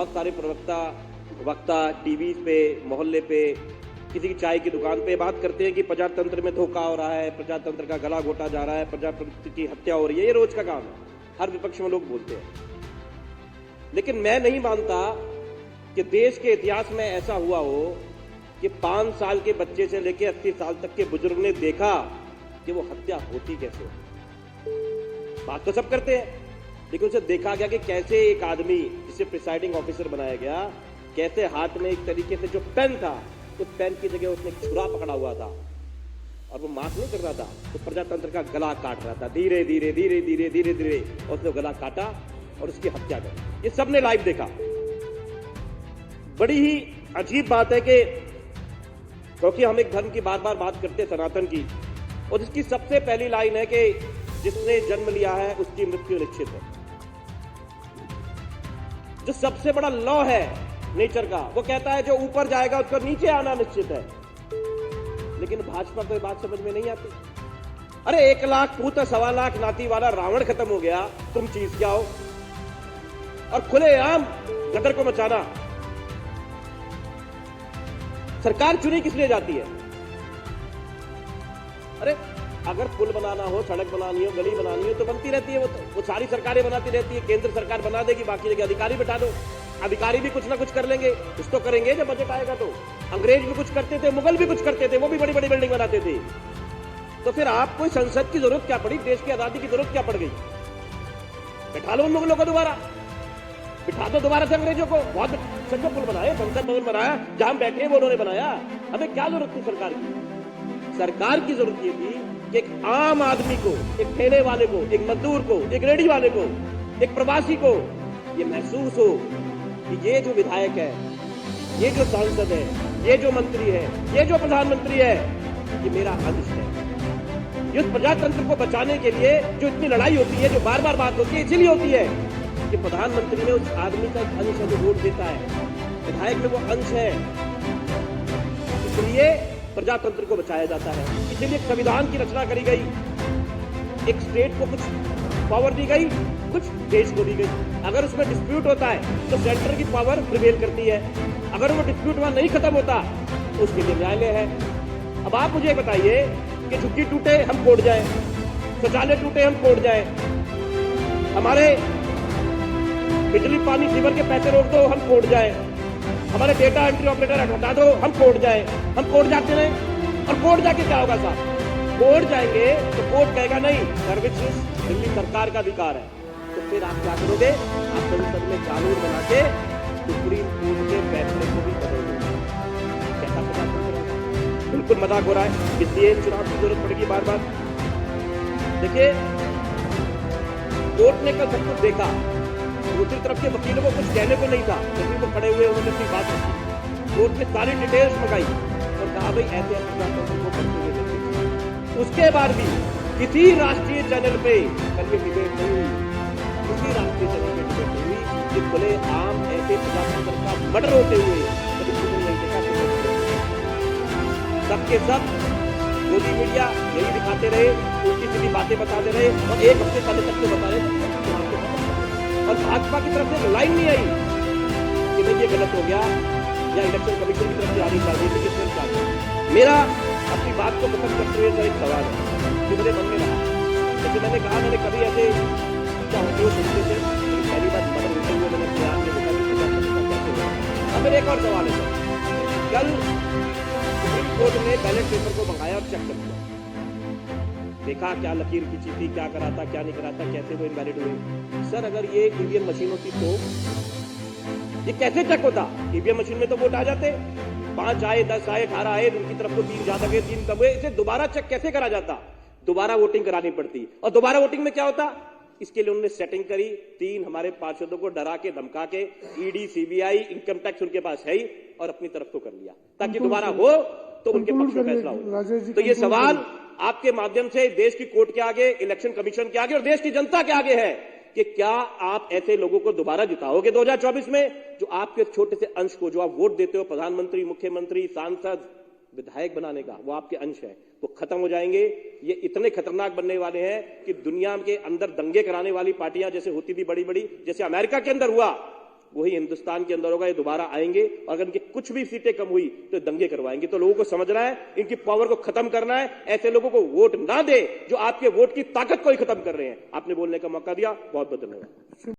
बहुत सारे प्रवक्ता वक्ता टीवी पे, मोहल्ले पे, किसी की चाय की दुकान पे बात करते हैं कि प्रजातंत्र में धोखा हो रहा है, प्रजातंत्र का गला घोटा जा रहा है, प्रजातंत्र की हत्या हो रही है। ये रोज का काम है, हर विपक्ष में लोग बोलते हैं। लेकिन मैं नहीं मानता कि देश के इतिहास में ऐसा हुआ हो कि 5 साल के बच्चे से लेकर 80 साल तक के बुजुर्ग ने देखा कि वो हत्या होती कैसे। बात तो सब करते हैं, लेकिन उसे देखा गया कि कैसे एक आदमी जिसे प्रिसाइडिंग ऑफिसर बनाया गया, कैसे हाथ में एक तरीके से जो पेन था, उस पेन की जगह उसने छुरा पकड़ा हुआ था और वो माफ नहीं कर रहा था, तो प्रजातंत्र का गला काट रहा था। धीरे धीरे धीरे धीरे धीरे धीरे उसने गला काटा और उसकी हत्या कर। ये सबने लाइव देखा। बड़ी ही अजीब बात है कि क्योंकि हम एक धर्म की बार बार बात करते हैं, सनातन की, और इसकी सबसे पहली लाइन है कि जिसने जन्म लिया है उसकी मृत्यु निश्चित है। जो सबसे बड़ा लॉ है नेचर का, वो कहता है जो ऊपर जाएगा उसको नीचे आना निश्चित है। लेकिन भाजपा को ये बात समझ में नहीं आती। अरे 1 लाख पूत 1.25 लाख नाती वाला रावण खत्म हो गया, तुम चीज क्या हो? और खुलेआम गदर को मचाना। सरकार चुनी किस लिए जाती है? अरे अगर पुल बनाना हो, सड़क बनानी हो, गली बनानी हो तो बनती रहती है। वो सारी सरकारें बनाती रहती है। केंद्र सरकार बना देगी, बाकी जगह अधिकारी बिठा दो। अधिकारी भी कुछ ना कुछ कर लेंगे, कुछ तो करेंगे जब बजट आएगा तो। अंग्रेज भी कुछ करते थे, मुगल भी कुछ करते थे, वो भी बड़ी बड़ी बिल्डिंग बनाते थे। तो फिर आपको संसद की जरूरत क्या पड़ी? देश की आजादी की जरूरत क्या पड़ गई? बिठा लो उन मुगलों को दोबारा, बिठा दो दोबारा से अंग्रेजों को। बहुत सच्चा पुल बनाया, संसद भवन बनाया, जहां बैठे वो उन्होंने बनाया। हमें क्या जरूरत थी सरकार की? सरकार की जरूरत ये थी कि एक आम आदमी को, एक ठेले वाले को, एक मजदूर को, एक रेडी वाले को, एक प्रवासी को ये महसूस हो कि ये जो विधायक है, ये जो सांसद है, ये जो मंत्री है, ये जो प्रधानमंत्री है, ये मेरा अंश है। इस प्रजातंत्र को बचाने के लिए जो इतनी लड़ाई होती है, जो बार बार बात होती है, इसीलिए होती है कि प्रधानमंत्री में उस आदमी का एक अंश है जो वोट देता है, विधायक में वो अंश है। इसलिए प्रजातंत्र को बचाया जाता है। इसीलिए संविधान की रचना करी गई। एक स्टेट को कुछ पावर दी गई, कुछ देश को दी गई। अगर उसमें डिस्प्यूट होता है तो सेंटर की पावर प्रिवेल करती है। अगर वो डिस्प्यूट वहां नहीं खत्म होता तो उसके लिए न्यायालय है। अब आप मुझे बताइए कि झुग्गी टूटे हम कोर्ट जाए, शौचालय टूटे हम कोर्ट जाए, हमारे बिजली पानी सीवर के पैसे रोक दो हम कोर्ट जाए, हमारे डेटा एंट्री ऑपरेटर हटा दो हम कोर्ट जाए। हम कोर्ट जाते रहे और कोर्ट जाके क्या होगा साहब? कोर्ट जाएंगे तो कोर्ट कहेगा नहीं, सर्विसेज दिल्ली सरकार का अधिकार है। तो फिर आप क्या करोगे? आप संसद में कानून बना के सुप्रीम कोर्ट के फैसले को भी बदल दोगे। कैसा मजाक हो रहा है? बिल्कुल मजाक हो रहा है। इसलिए चुनाव की जरूरत पड़ेगी बार बार। देखिए, कोर्ट ने कल सब कुछ देखा, दूसरी तरफ के वकीलों को कुछ कहने को नहीं था, लेकिन वो खड़े हुए उन्होंने अपनी बात रखी। कोर्ट ने सारी डिटेल्स मंगाई और कहा भाई ऐसे प्रजातंत्र को करते हुए देखिए। उसके बाद भी किसी राष्ट्रीय चैनल पे कल ये डिबेट नहीं हुई, किसी राष्ट्रीय चैनल पे डिबेट नहीं हुई कि खुले आम ऐसे प्रजातंत्र का मर्डर होते हुए कभी किसी ने नहीं देखा। सबके सब मोदी मीडिया यही दिखाते रहे, उल्टी सीधी बातें बताते रहे और एक हफ्ते पहले तक तो बता रहे थे। और भाजपा की तरफ से लाइन नहीं आई कि नहीं ये गलत हो गया या इलेक्शन कमीशन की तरफ से आनी चाहिए थी, किसने चाहिए। मेरा अपनी बात को खत्म करते हुए एक सवाल है जो मेरे मन में रहा। जैसे मैंने कहा, मैंने कभी ऐसे क्या होती हो सुनते थे, पहली बार मदद होते हुए मैंने प्रयास में देखा। अब मेरा एक और सवाल है। कल सुप्रीम कोर्ट ने बैलेट पेपर को मंगाया और चेक कर दिया, देखा क्या लकीर खींची थी, क्या करा था, क्या नहीं करा था, कैसे वो इनवैलिड हुए। सर अगर ये ईवीएम मशीन होती तो ये कैसे चेक होता? ईवीएम मशीन में तो वोट आ जाते, 5 आए, 10 आए, 18 आए, उनकी तरफ को 3 ज्यादा गए, 3 कम हुए। इसे दोबारा चेक कैसे करा जाता? दोबारा वोटिंग करानी पड़ती। और दोबारा वोटिंग में क्या होता? इसके लिए उन्होंने सेटिंग करी, 3 हमारे पार्षदों को डरा के धमका के, ईडी, सीबीआई, इनकम टैक्स उनके पास है ही, और अपनी तरफ को कर लिया ताकि दोबारा हो तो उनके पक्ष में फैसला हो। तो ये सवाल आपके माध्यम से देश की कोर्ट के आगे, इलेक्शन कमीशन के आगे और देश की जनता के आगे है कि क्या आप ऐसे लोगों को दोबारा जिताओगे 2024 में, जो आपके छोटे से अंश को, जो आप वोट देते हो प्रधानमंत्री, मुख्यमंत्री, सांसद, विधायक बनाने का, वो आपके अंश है, वो खत्म हो जाएंगे। ये इतने खतरनाक बनने वाले हैं कि दुनिया के अंदर दंगे कराने वाली पार्टियां जैसे होती थी बड़ी बड़ी, जैसे अमेरिका के अंदर हुआ, वही हिंदुस्तान के अंदर होगा। ये दोबारा आएंगे और अगर इनकी कुछ भी सीटें कम हुई तो दंगे करवाएंगे। तो लोगों को समझना है, इनकी पावर को खत्म करना है। ऐसे लोगों को वोट ना दे जो आपके वोट की ताकत को ही खत्म कर रहे हैं। आपने बोलने का मौका दिया, बहुत बहुत धन्यवाद।